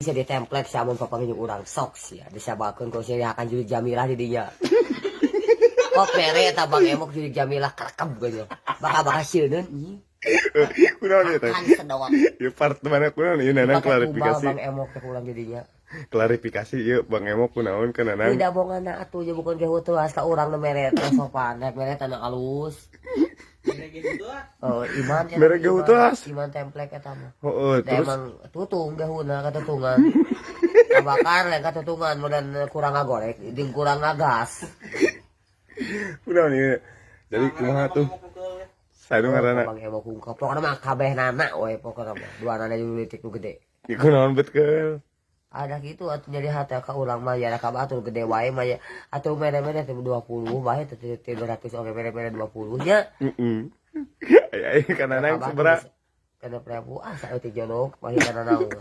bisa ditemplate samun papanggih urang sok sia disabakeun ku sia akan jurig Jamilah di dinya. Kok mere eta Bang Emok jurig Jamilah kerekam gitu. Bakal sieun anjing. Kunaon ieu teh? Kan sedoang. Ieu part mana kunaon ieu nanang Pakai tumbal klarifikasi. Bang Emok teh ulang di dinya. Klarifikasi ieu Bang Emok kunaon ka nanang? Tidak bonganna atuh je bukan ge hutuas ka urang nu mere teh sopan rek mere teh alus. Oh, iman eta. Mere ge hutuas. Iman template eta mah. Heeh, Da terus emang tutung gahuna katutungan. Kabakar le katutungan modan kurang ngagorek, jeung kurang ngagas. kunaon ieu? Jadi kumaha tuh? Sadu ngaranna. Bang Emok ungkap. Pokona mah kabehnana we pokona mah. Duanana julitik nu gede. Ieu kunaon beutkeul? Ada gitu atuh jadi hate ka urang mah ya ka batur gede wae mah ya. Atuh mere-mere teh 20 bae teh 300 oge mere-mere 20 nya. Heeh. Aya ka nanang sabaraha? Kada prabu saeutik jodoh mah kana naon.